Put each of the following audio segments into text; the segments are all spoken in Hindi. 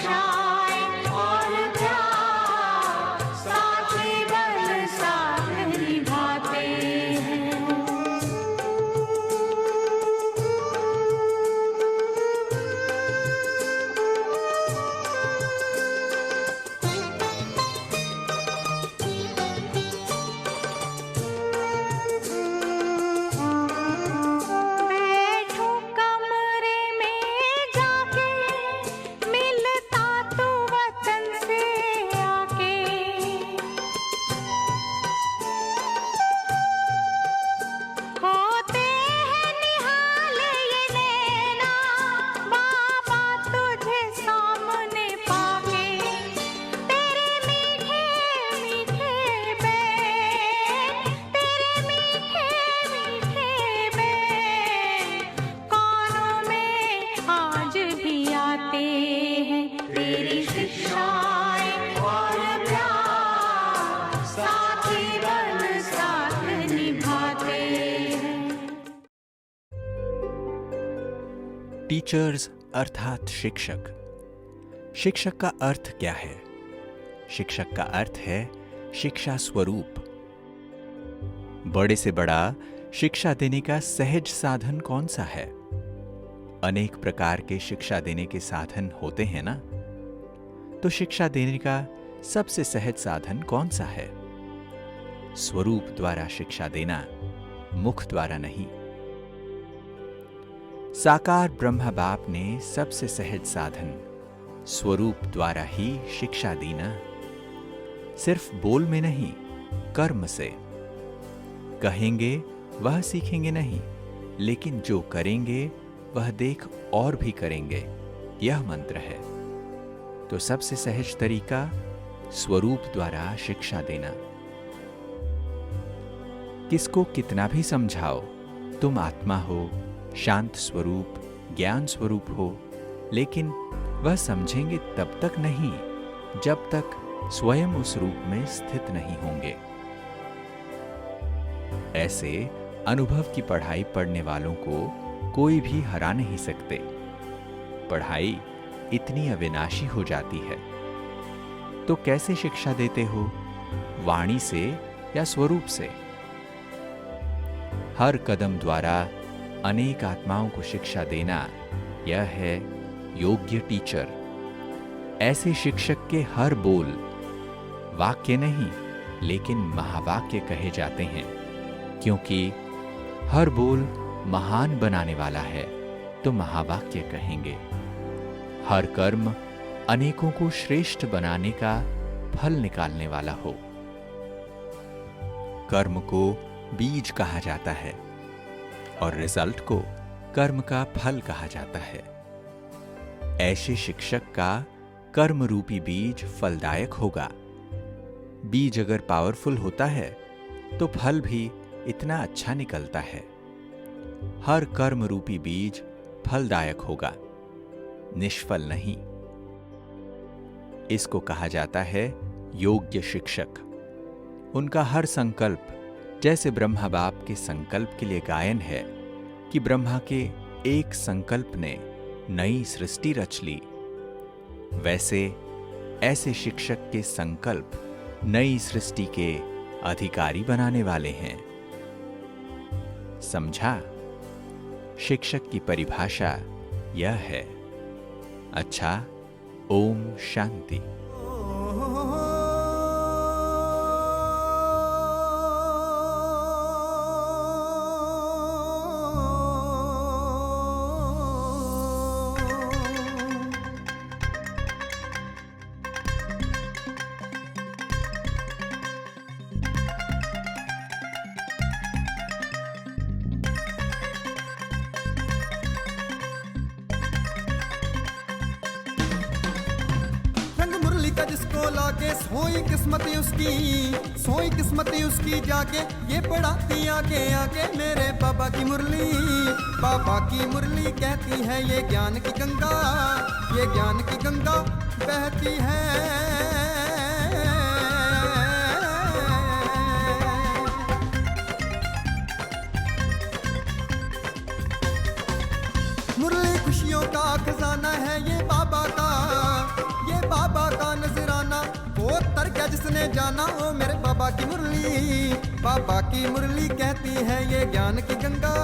शिक्षाएं और प्यार साथ बल साथ निभाते हैं। बैठो कमरे में जाके, मिलता तू वतन से आके। होते हैं निहाल ये नैना, बाबा तुझे सामने पाके। तेरे मीठे मीठे बैर, तेरे मीठे मीठे बैर कानों में आज भी आते हैं। तेरी शिक्षाएं और प्यार साथी बन साथ निभाते हैं। टीचर्स अर्थात शिक्षक। शिक्षक का अर्थ क्या है? शिक्षक का अर्थ है शिक्षा स्वरूप। बड़े से बड़ा शिक्षा देने का सहज साधन कौन सा है? अनेक प्रकार के शिक्षा देने के साधन होते हैं ना, तो शिक्षा देने का सबसे सहज साधन कौन सा है? स्वरूप द्वारा शिक्षा देना, मुख द्वारा नहीं। साकार ब्रह्मा बाप ने सबसे सहज साधन स्वरूप द्वारा ही शिक्षा दी ना। सिर्फ बोल में नहीं, कर्म से। कहेंगे वह सीखेंगे नहीं, लेकिन जो करेंगे वह देख और भी करेंगे, यह मंत्र है। तो सबसे सहज तरीका स्वरूप द्वारा शिक्षा देना। किसको कितना भी समझाओ, तुम आत्मा हो, शांत स्वरूप, ज्ञान स्वरूप हो, लेकिन वह समझेंगे तब तक नहीं जब तक स्वयं उस रूप में स्थित नहीं होंगे। ऐसे अनुभव की पढ़ाई पढ़ने वालों को कोई भी हरा नहीं सकते। पढ़ाई इतनी अविनाशी हो जाती है। तो कैसे शिक्षा देते हो? वाणी से या स्वरूप से? हर कदम द्वारा अनेक आत्माओं को शिक्षा देना, यह है योग्य टीचर। ऐसे शिक्षक के हर बोल वाक्य नहीं, लेकिन महावाक्य कहे जाते हैं, क्योंकि हर बोल महान बनाने वाला है, तो महावाक्य कहेंगे। हर कर्म अनेकों को श्रेष्ठ बनाने का फल निकालने वाला हो। कर्म को बीज कहा जाता है और रिजल्ट को कर्म का फल कहा जाता है। ऐसे शिक्षक का कर्म रूपी बीज फलदायक होगा। बीज अगर पावरफुल होता है तो फल भी इतना अच्छा निकलता है। हर कर्म रूपी बीज फलदायक होगा, निष्फल नहीं। इसको कहा जाता है योग्य शिक्षक। उनका हर संकल्प, जैसे ब्रह्मा बाप के संकल्प के लिए गायन है कि ब्रह्मा के एक संकल्प ने नई सृष्टि रच ली, वैसे ऐसे शिक्षक के संकल्प नई सृष्टि के अधिकारी बनाने वाले हैं। समझा? शिक्षक की परिभाषा यह है। अच्छा, ओम शांति। जिसको लाके सोई किस्मती उसकी जाके ये पढ़ाती आगे आगे मेरे बाबा की मुरली कहती है ये ज्ञान की गंगा बहती है। मुरली खुशियों का खजाना है ये बाबा का, मैंने जाना ओ मेरे बाबा की मुरली, बाबा की मुरली कहती है ये ज्ञान की गंगा,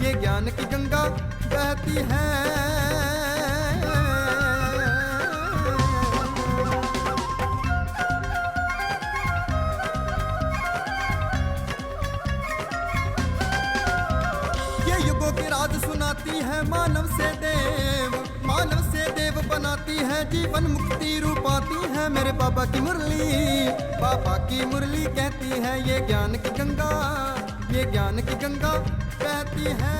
ये ज्ञान की गंगा बहती है। ये युगों के राज सुनाती है, मानव से देव बनाती है, जीवन मुक्ति रूपाती है मेरे बाबा की मुरली, बाबा की मुरली कहती है ये ज्ञान की गंगा, ये ज्ञान की गंगा बहती है।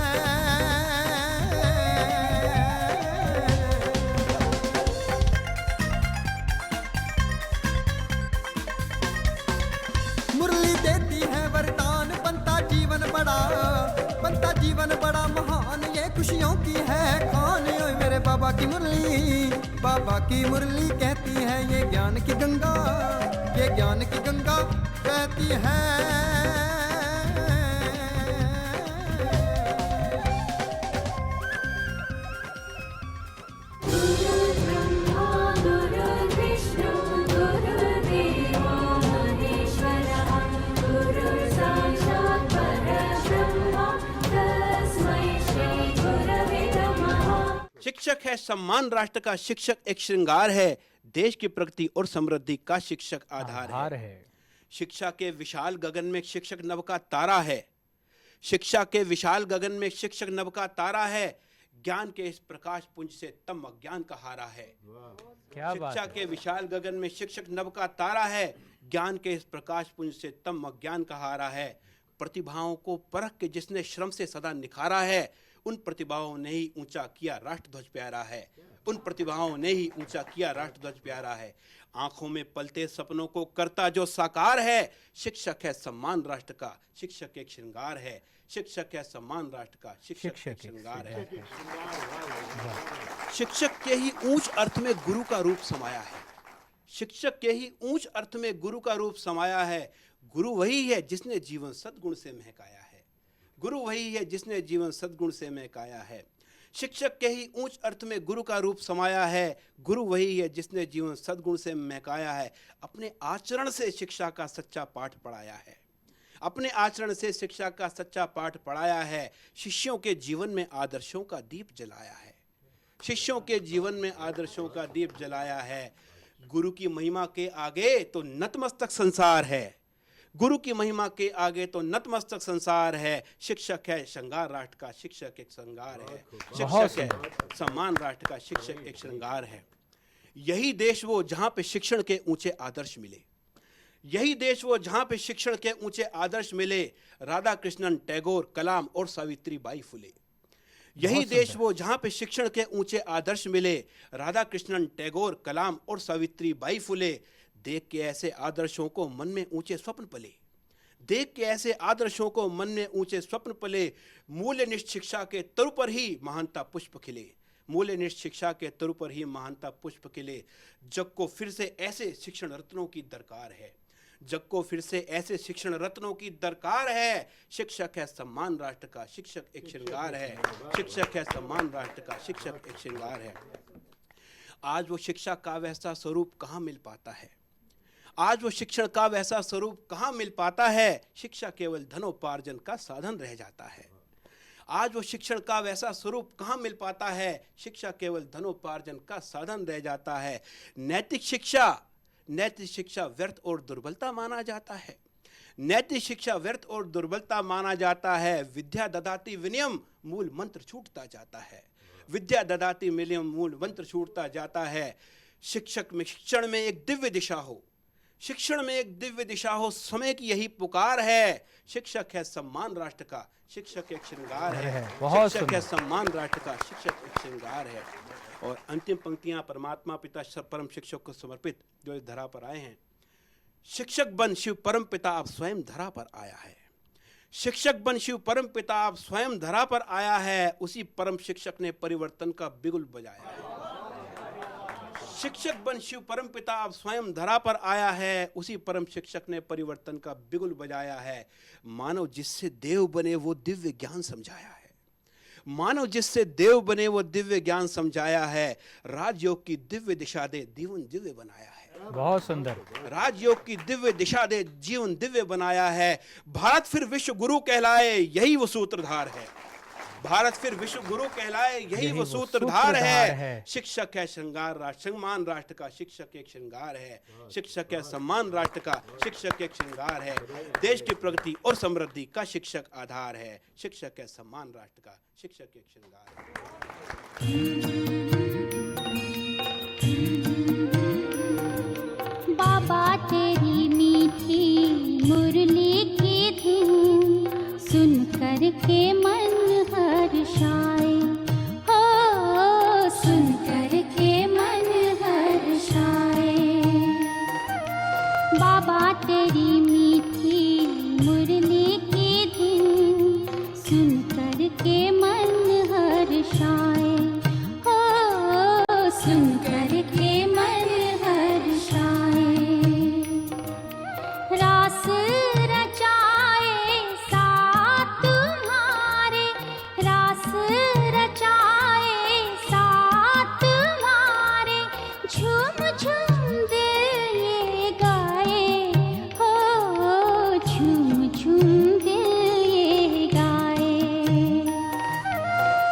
मुरली देती है वरदान, बनता जीवन बड़ा महान, ये खुशियों की है खान। ओए मेरे बाबा की मुरली, बाबा की मुरली कहती है ये ज्ञान की गंगा, ये ज्ञान की गंगा बहती है। शिक्षक है सम्मान राष्ट्र का, शिक्षक एक श्रृंगार है, देश की प्रगति और समृद्धि का शिक्षक आधार है। शिक्षा के विशाल गगन में शिक्षक नभ का तारा है, शिक्षा के विशाल गगन में शिक्षक नभ का तारा है, ज्ञान के इस प्रकाश पुंज से तम अज्ञान का हारा है। क्या शिक्षा के विशाल गगन में शिक्षक नभ का तारा है, ज्ञान के इस प्रकाश पुंज से तम अज्ञान का हारा है। प्रतिभाओं को परख के जिसने श्रम से सदा निखारा है, उन प्रतिभाओं ने ही ऊंचा किया राष्ट्रध्वज प्यारा है, उन प्रतिभाओं ने ही ऊंचा किया राष्ट्रध्वज प्यारा है। आंखों में पलते सपनों को करता जो साकार है, शिक्षक है सम्मान राष्ट्र का, शिक्षक एक श्रृंगार है, शिक्षक है सम्मान राष्ट्र का, शिक्षक एक श्रृंगार है। शिक्षक के ही ऊंच अर्थ में गुरु का रूप समाया है, शिक्षक के ही ऊंच अर्थ में गुरु का रूप समाया है। गुरु वही है जिसने जीवन सद्गुण से महकाया है, गुरु वही है जिसने जीवन सद्गुण से महकाया है। शिक्षक के ही ऊंच अर्थ में गुरु का रूप समाया है, गुरु वही है जिसने जीवन सद्गुण से महकाया है। अपने आचरण से शिक्षा का सच्चा पाठ पढ़ाया है, अपने आचरण से शिक्षा का सच्चा पाठ पढ़ाया है। शिष्यों के जीवन में आदर्शों का दीप जलाया है, शिष्यों के जीवन में आदर्शों का दीप जलाया है। गुरु की महिमा के आगे तो नतमस्तक संसार है, गुरु की महिमा के आगे तो नतमस्तक संसार है। शिक्षक है श्रृंगार राष्ट्र का, शिक्षक एक श्रृंगार है, शिक्षक है सम्मान राष्ट्र का, शिक्षक एक श्रृंगार है। यही देश वो जहां पे शिक्षण के ऊंचे आदर्श मिले, यही देश वो जहां पे शिक्षण के ऊंचे आदर्श मिले। राधा कृष्णन, टैगोर, कलाम और सावित्री बाई फुले। यही देश वो जहां पे शिक्षण के ऊंचे आदर्श मिले। राधा कृष्णन, टैगोर, कलाम और सावित्री बाई फुले। देख के ऐसे आदर्शों को मन में ऊंचे स्वप्न पले, देख के ऐसे आदर्शों को मन में ऊंचे स्वप्न पले। मूल्यनिष्ठ शिक्षा के तरु पर ही महानता पुष्प खिले, मूल्यनिष्ठ शिक्षा के तरु पर ही महानता पुष्प खिले। जग को फिर से ऐसे शिक्षण रत्नों की दरकार है, जग को फिर से ऐसे शिक्षण रत्नों की दरकार है। शिक्षक है सम्मान राष्ट्र का, शिक्षक एक श्रृंगार है, शिक्षक है सम्मान राष्ट्र का, शिक्षक एक श्रृंगार है। आज वो शिक्षा का वैसा स्वरूप कहाँ मिल पाता है, आज वो शिक्षण का वैसा स्वरूप कहाँ मिल पाता है। शिक्षा केवल धनोपार्जन का साधन रह जाता है, आज वो शिक्षण का वैसा स्वरूप कहाँ मिल पाता है। शिक्षा केवल धनोपार्जन का साधन रह जाता है। नैतिक शिक्षा व्यर्थ और दुर्बलता माना जाता है, नैतिक शिक्षा व्यर्थ और दुर्बलता माना जाता है। विद्या ददाति विनयम मूल मंत्र छूटता जाता है, विद्या ददाति विनयम मूल मंत्र छूटता जाता है। शिक्षण में एक दिव्य दिशा हो, शिक्षण में एक दिव्य दिशा हो, समय की यही पुकार है। शिक्षक है सम्मान राष्ट्र का, शिक्षक एक श्रृंगार है, शिक्षक है सम्मान राष्ट्र का, शिक्षक एक श्रृंगार है। और अंतिम पंक्तियां परमात्मा पिता परम शिक्षक को समर्पित जो इस धरा पर आए हैं। शिक्षक बन शिव परम पिता अब स्वयं धरा पर आया है, शिक्षक बन शिव परम पिता अब स्वयं धरा पर आया है। उसी परम शिक्षक ने परिवर्तन का बिगुल बजाया है, शिक्षक बन शिव परम पिता अब स्वयं धरा पर आया है। उसी परम शिक्षक ने परिवर्तन का बिगुल बजाया है। मानव जिससे देव बने वो दिव्य ज्ञान समझाया है, मानव जिससे देव बने वो दिव्य ज्ञान समझाया है। राजयोग की दिव्य दिशा दे जीवन दिव्य बनाया है। बहुत सुंदर। राजयोग की दिव्य दिशा दे जीवन दिव्य बनाया है। भारत फिर विश्व गुरु कहलाए यही वो सूत्रधार है। भारत फिर विश्व गुरु कहलाए यही वो सूत्रधार है। शिक्षक है श्रृंगार राष्ट्र, सम्मान राष्ट्र का शिक्षक एक श्रृंगार है। शिक्षक है सम्मान राष्ट्र का शिक्षक एक श्रृंगार है। देश की प्रगति और समृद्धि का शिक्षक आधार है। शिक्षक है सम्मान राष्ट्र का शिक्षक एक श्रृंगार है। बाबा तेरी मीठी मुरली की धुन सुन कर के मन हर्षाए, हो सुन कर के मन हर्षाए। बाबा तेरी मीठी मुरली की धुन सुन कर के मन हर्षाए, हो सुन कर के मन हर्षाए। रास रचाए साथ तुम्हारे, रास रचाए साथ तुम्हारे, झूम झूम दिल ये गाए, हो झूम झूम दिल ये गाए।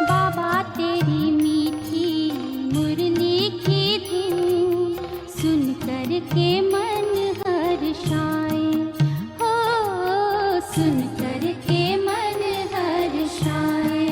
बाबा तेरी मीठी मुरली की धुन सुन कर के मन हर्षाए, हो सुन कर के मन हर्षाए।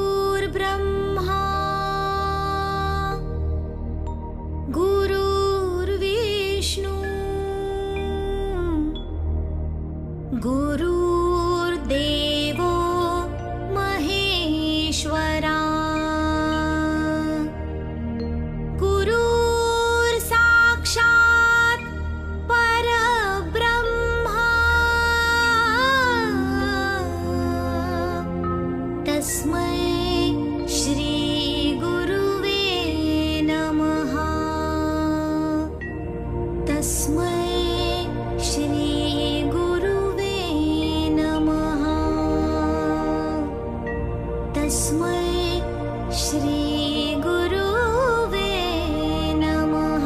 गुरुर्ब्रह्मा गुरुर्विष्णु गुरुर्देवो महेश्वरा गुरुर्साक्षात् परब्रह्मा तस्मै श्री गुरुवे नमः। तस्मै श्री गुरुवे नमः। तस्मै श्री गुरुवे नमः।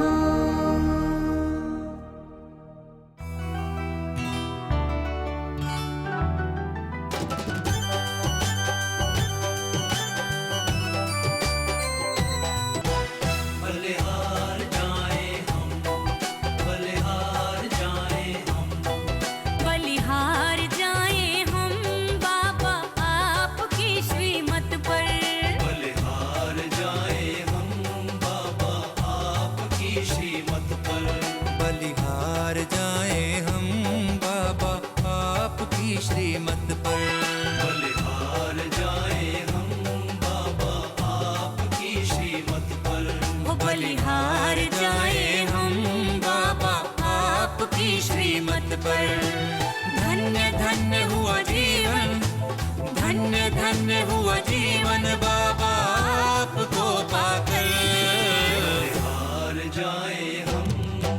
बलिहार जाए हम बाबा आपकी श्रीमत पर। बलिहार जाए हम बाबा आपकी श्रीमत पर। बलिहार जाए हम बाबा आपकी श्रीमत पर। बलिहार जाए हम बाबा आपकी श्रीमत पर। हो बलिहार जाए हम बाबा आपकी श्रीमत पर। धन्य धन्य हुआ जीवन, धन्य धन्य हुआ जीवन बाबा आपको पाकर। बलिहार जाए हम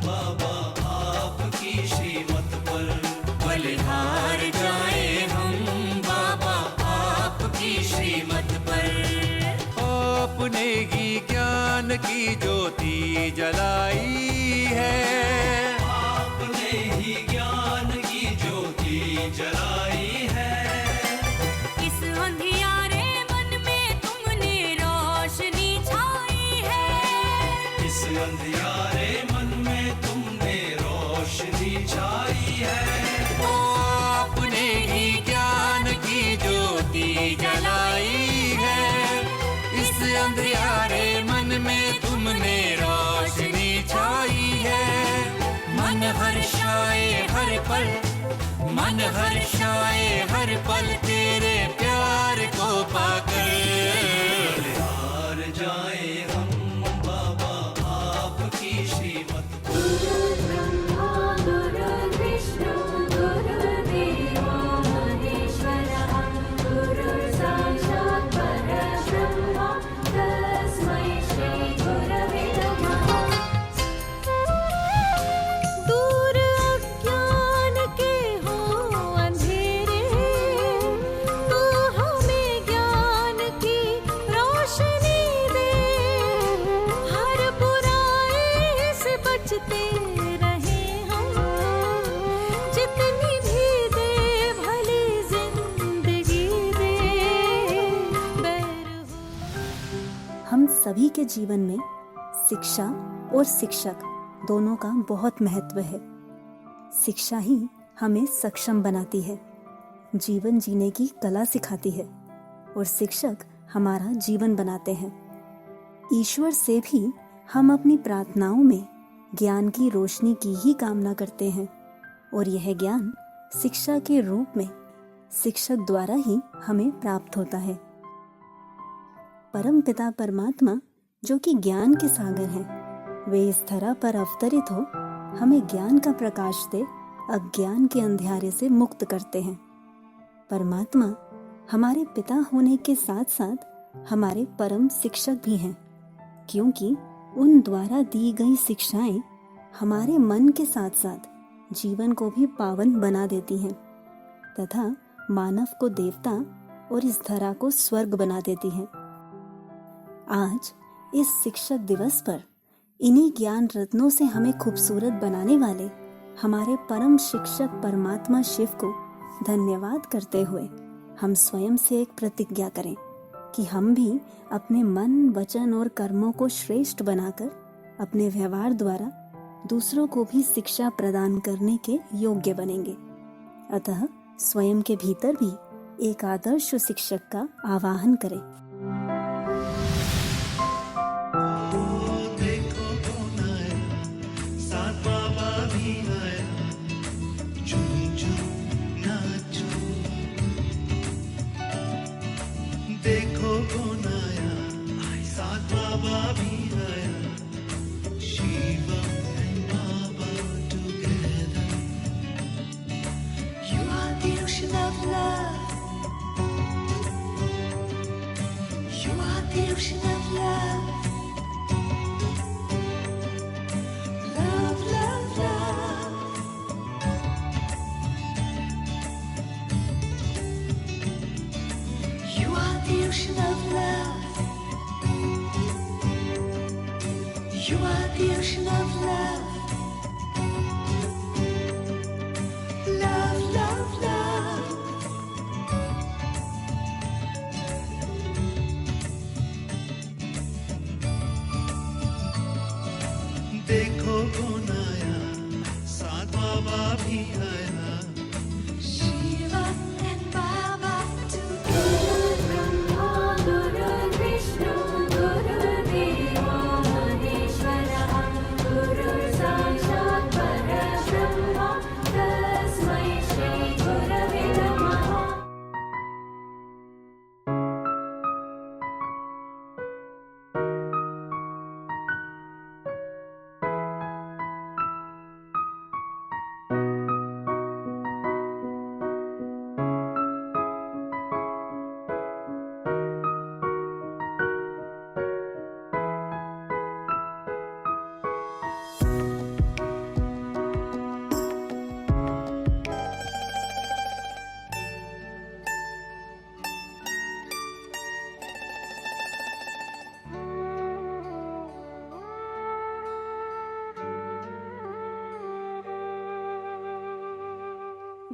बाबा आपकी श्रीमत पर। बलिहार जाए हम बाबा आपकी श्रीमत पर। आपने ही ज्ञान की ज्योति जलाई है। आपने ही ज्ञान की ज्योति जलाई है। इस अंधियारे मन में तुमने रोशनी छाई है। इस अंधियारे मन में तुमने रोशनी छाई जलाई है। इस अंधियारे मन में तुमने रोशनी छाई है। मन हर्षाए हर पल, मन हर्षाए हर पल तेरे प्यार को पाकर। हार जाए हम बाबा आपकी श्रीमत को। ब्रह्मा गुरु विष्णु गुरुदेवो महेश्वरः गुरु साक्षात् परब्रह्म तस्मै श्री गुरवे नमः। दूर अज्ञान के हो अंधेरे, तू हमें ज्ञान की रोशनी दे। हर बुराई से बचते रहे हम, जितनी भी दे भली जिंदगी दे। बैर हो हम सभी के जीवन में शिक्षा और शिक्षक दोनों का बहुत महत्व है। शिक्षा ही हमें सक्षम बनाती है, जीवन जीने की कला सिखाती है और शिक्षक हमारा जीवन बनाते हैं। ईश्वर से भी हम अपनी प्रार्थनाओं में ज्ञान की रोशनी की ही कामना करते हैं और यह ज्ञान शिक्षा के रूप में शिक्षक द्वारा ही हमें प्राप्त होता है। परम पिता परमात्मा जो कि ज्ञान के सागर हैं, वे इस धरा पर अवतरित हो हमें ज्ञान का प्रकाश दे अज्ञान के अंधियारे से मुक्त करते हैं। परमात्मा हमारे पिता होने के साथ साथ हमारे परम शिक्षक भी हैं, क्योंकि उन द्वारा दी गई शिक्षाएं हमारे मन के साथ साथ जीवन को भी पावन बना देती हैं तथा मानव को देवता और इस धरा को स्वर्ग बना देती हैं। आज इस शिक्षक दिवस पर इन्हीं ज्ञान रत्नों से हमें खूबसूरत बनाने वाले हमारे परम शिक्षक परमात्मा शिव को धन्यवाद करते हुए हम स्वयं से एक प्रतिज्ञा करें कि हम भी अपने मन, वचन और कर्मों को श्रेष्ठ बनाकर अपने व्यवहार द्वारा दूसरों को भी शिक्षा प्रदान करने के योग्य बनेंगे। अतः स्वयं के भीतर भी एक आदर्श शिक्षक का आवाहन करें। देखो कौन आया, साथ बाबा भी आया। झूम झूम नाचो, देखो कौन आया, साथ बाबा भी आया। Shiva and Baba together. You are the ocean of love. You are the ocean of love. Love, love, love. You are the ocean of love. You are the ocean of love. Love, love, love. देखो कौन आया, साथ बाबा भी आया। Shiva and Baba together. Brahma Guru Vishnu Gurudevo Maheshwarah Guru Sakshat Parabrahma Tasmai Shri Gurave Namaha.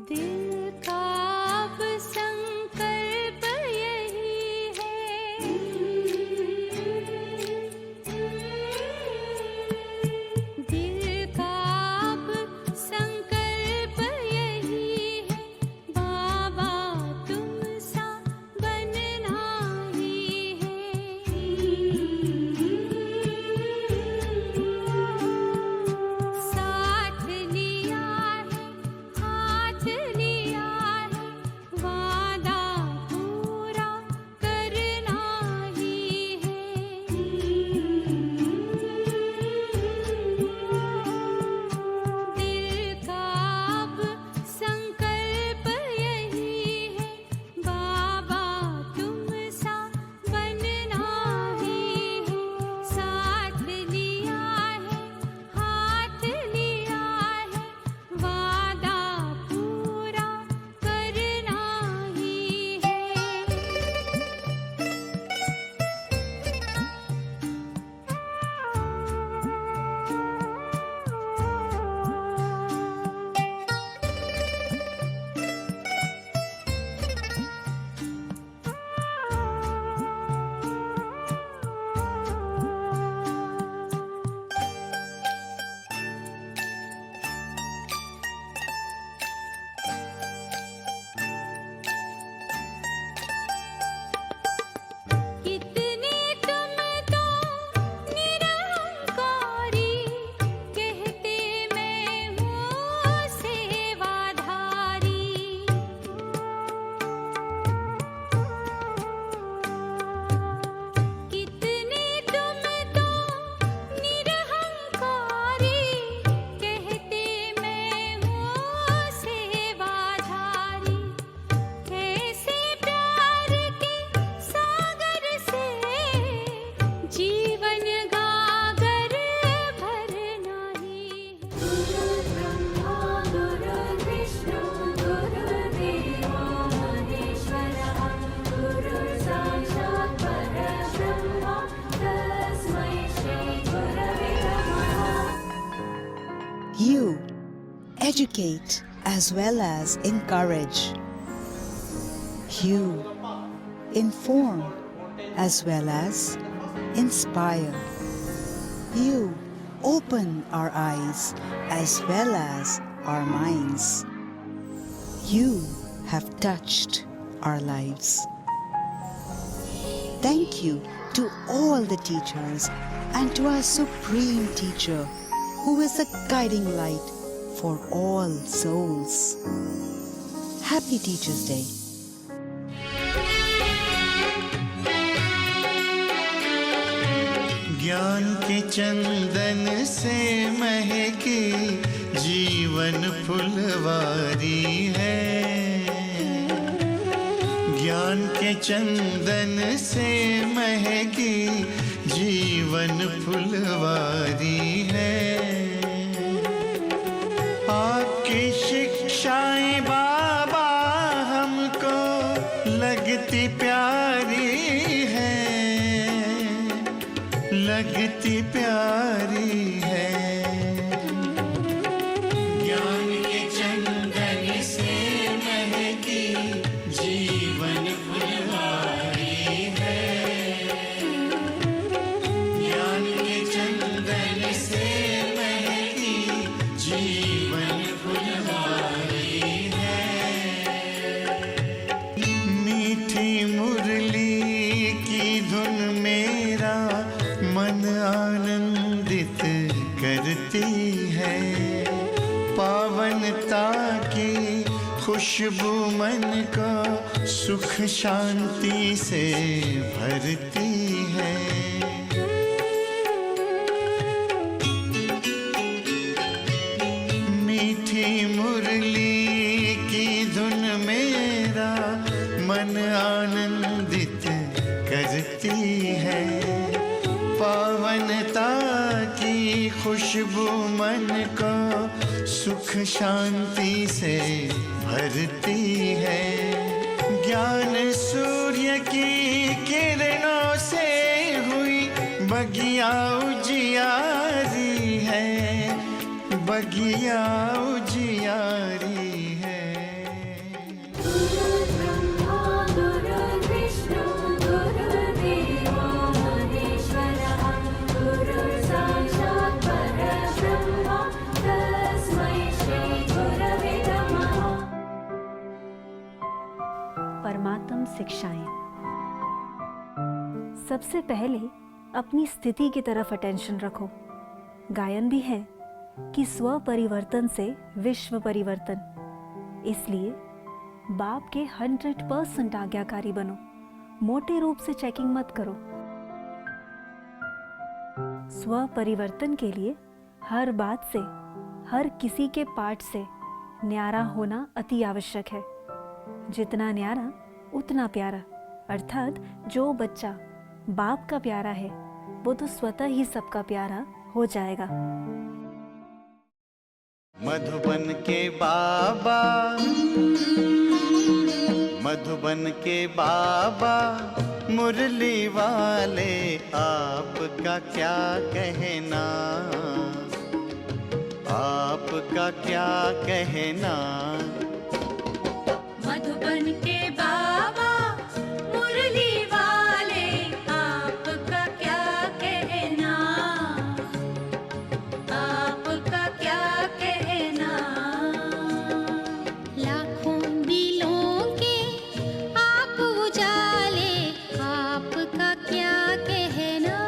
दिल का अब संकल्प यही है, दिल का अब संकल्प यही है, बाबा तुम सा बन educate as well as encourage. You inform as well as inspire. You open our eyes as well as our minds. You have touched our lives. Thank you to all the teachers and to our supreme teacher, who is a guiding light for all souls. Happy Teachers' Day. ज्ञान के चंदन से महके जीवन फुलवारी है। ज्ञान के चंदन से महके जीवन फुलवारी है। आपकी शिक्षाएं बाबा हमको लगती प्यारी है, लगती प्यारी है। ज्ञान के चंदन से महकी जीवन फुलवारी है। ज्ञान के चंदन से महकी जीवन फुलवारी है। मीठी मुरली की धुन मेरा मन आनंदित करती है। पावनता की खुशबू मन को सुख शांति से भरती है। मीठी मुरली की धुन मेरा मन आनंदित करती है। पावनता की खुशबू मन को सुख शांति से भरती है। ज्ञान सूर्य की किरणों से हुई बगिया उजियारी है, बगिया उजियारी है। परमात्म शिक्षाएं। सबसे पहले अपनी स्थिति की तरफ अटेंशन रखो। गायन भी है कि स्व परिवर्तन से विश्व परिवर्तन। इसलिए बाप के 100% आज्ञाकारी बनो। मोटे रूप से चेकिंग मत करो। स्व परिवर्तन के लिए हर बात से, हर किसी के पाठ से न्यारा होना अति आवश्यक है। जितना न्यारा उतना प्यारा। अर्थात जो बच्चा बाप का प्यारा है वो तो स्वतः ही सबका प्यारा हो जाएगा। मधुबन के बाबा, मधुबन के बाबा मुरली वाले, आपका क्या कहना, आपका क्या कहना। मधुबन के बाबा मुरली वाले, आपका क्या कहना, आपका क्या कहना। लाखों दिलों के आप उजाले, आपका क्या कहना,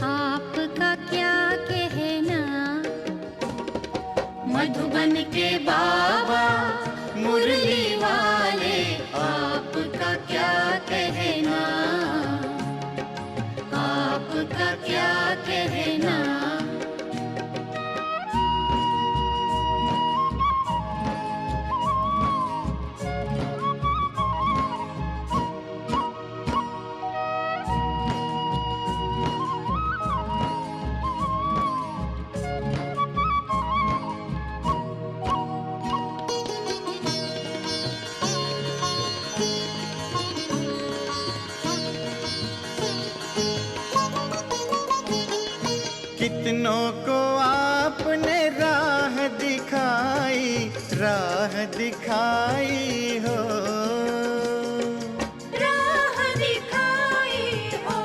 आपका क्या कहना। मधुबन के राह दिखाई हो, राह दिखाई हो।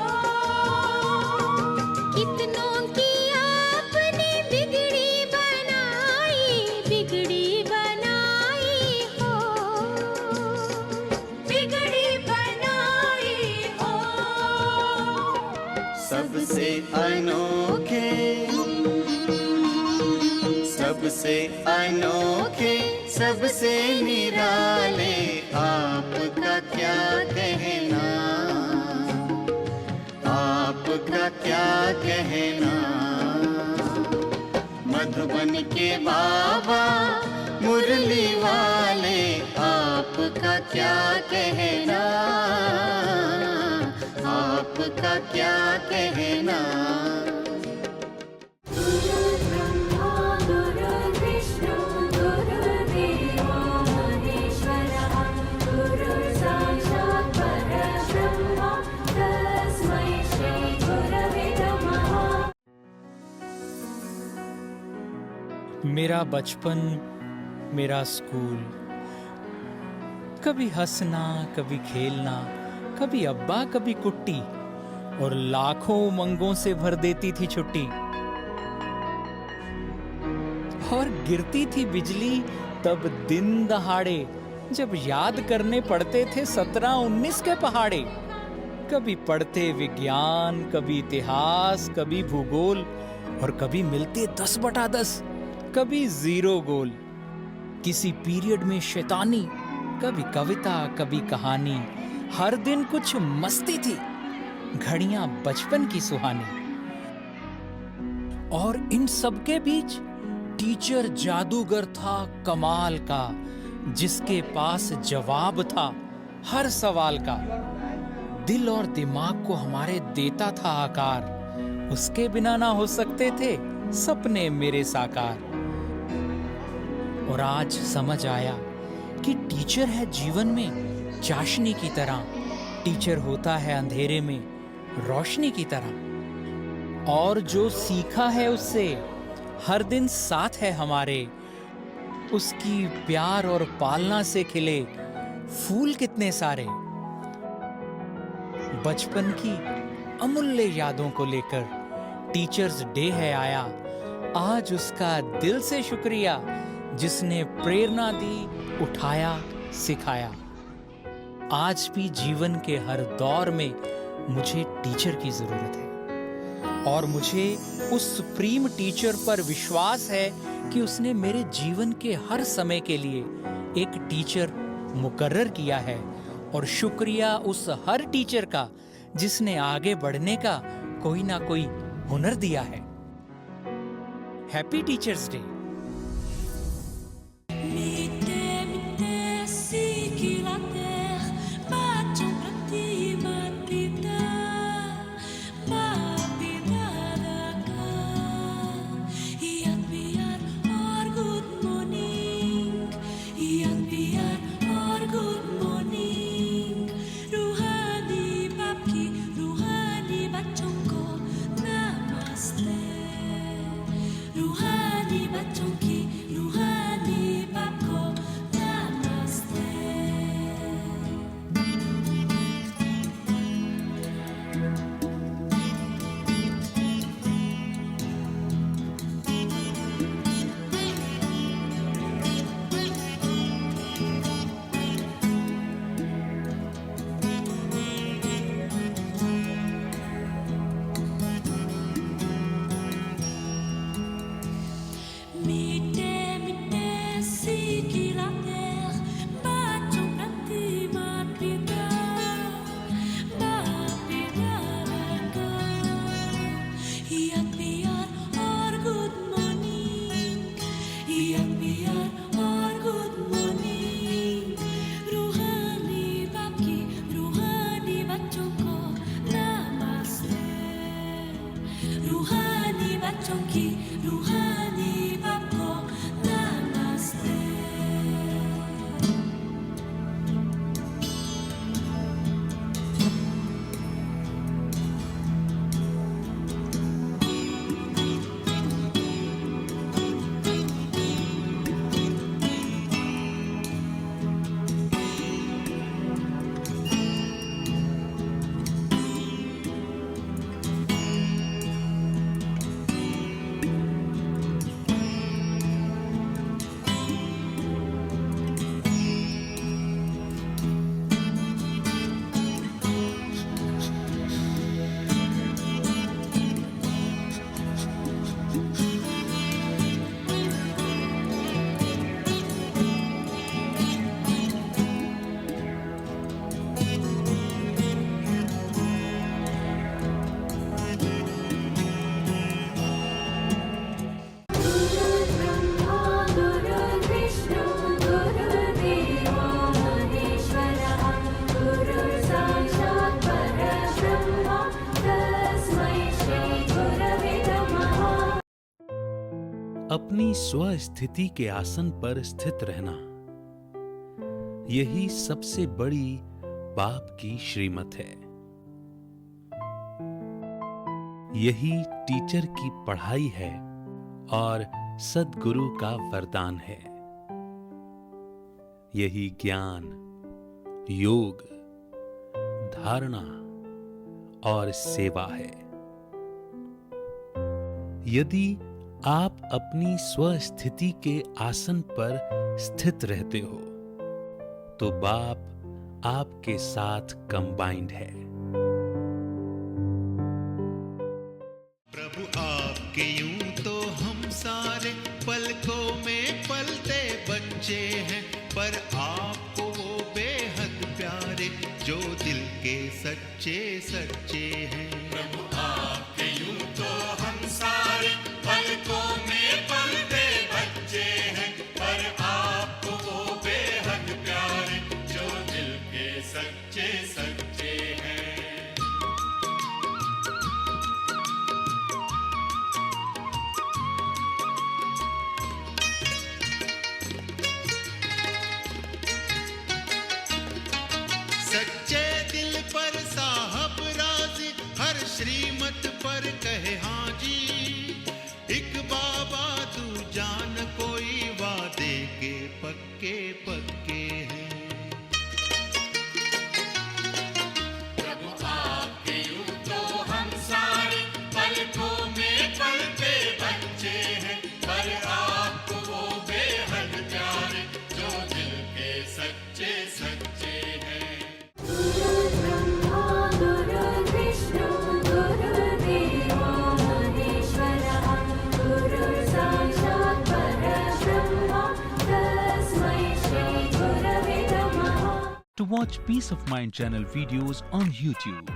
कितनों की आपने बिगड़ी बनाई हो, बिगड़ी बनाई हो। सबसे अनोखे, सबसे अनोखे, सबसे निराले आपका क्या कहना, आपका क्या कहना। मधुबन के बाबा मुरली वाले आपका क्या कहना, आपका क्या कहना। मेरा बचपन, मेरा स्कूल, कभी हंसना, कभी खेलना, कभी अब्बा, कभी कुट्टी, और लाखों उमंगों से भर देती थी छुट्टी। और गिरती थी बिजली तब दिन दहाड़े, जब याद करने पड़ते थे 17-19 के पहाड़े। कभी पढ़ते विज्ञान, कभी इतिहास, कभी भूगोल, और कभी मिलते 10/10, कभी 0 गोल। किसी पीरियड में शैतानी, कभी कविता, कभी कहानी। हर दिन कुछ मस्ती थी, घड़ियां बचपन की सुहानी। और इन सबके बीच टीचर जादूगर था कमाल का, जिसके पास जवाब था हर सवाल का। दिल और दिमाग को हमारे देता था आकार, उसके बिना ना हो सकते थे सपने मेरे साकार। और आज समझ आया कि टीचर है जीवन में चाशनी की तरह, टीचर होता है अंधेरे में रोशनी की तरह। और जो सीखा है उससे हर दिन साथ है हमारे, उसकी प्यार और पालना से खिले फूल कितने सारे। बचपन की अमूल्य यादों को लेकर टीचर्स डे है आया, आज उसका दिल से शुक्रिया, जिसने प्रेरणा दी, उठाया, सिखाया। आज भी जीवन के हर दौर में मुझे टीचर की जरूरत है, और मुझे उस सुप्रीम टीचर पर विश्वास है कि उसने मेरे जीवन के हर समय के लिए एक टीचर मुकर्रर किया है। और शुक्रिया उस हर टीचर का जिसने आगे बढ़ने का कोई ना कोई हुनर दिया है। Happy teachers day. रूहानी अपनी स्वस्थिति के आसन पर स्थित रहना, यही सबसे बड़ी बाप की श्रीमत है। यही टीचर की पढ़ाई है और सद्गुरु का वरदान है। यही ज्ञान, योग, धारणा और सेवा है। यदि आप अपनी स्वस्थिति के आसन पर स्थित रहते हो तो बाप आपके साथ कंबाइंड है। प्रभु आपके यूं तो हम सारे पलकों में पलते बच्चे हैं, पर आपको वो बेहद प्यारे जो दिल के सच्चे सच्चे हैं। प्रभु आपके यूं तो हम सारे पलकों में पलते बच्चे हैं, पर आपको वो बेहद प्यारे जो दिल के सच्चे सच्चे हैं। सच्चे दिल पर साहब राजी, हर श्रीमत पर कहे हाँ जी। एक बाबा तू जान कोई वादे के पक्के पक्के हैं। प्रभु आपके यूं तो हम सारे पलकों में पलते बच्चे हैं, पर आपको वो बेहद प्यारे जो दिल के सच्चे सच्चे हैं। To watch Peace of Mind channel videos on YouTube,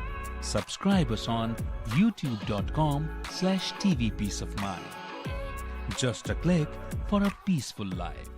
subscribe us on youtube.com/tvpeaceofmind. Just a click for a peaceful life.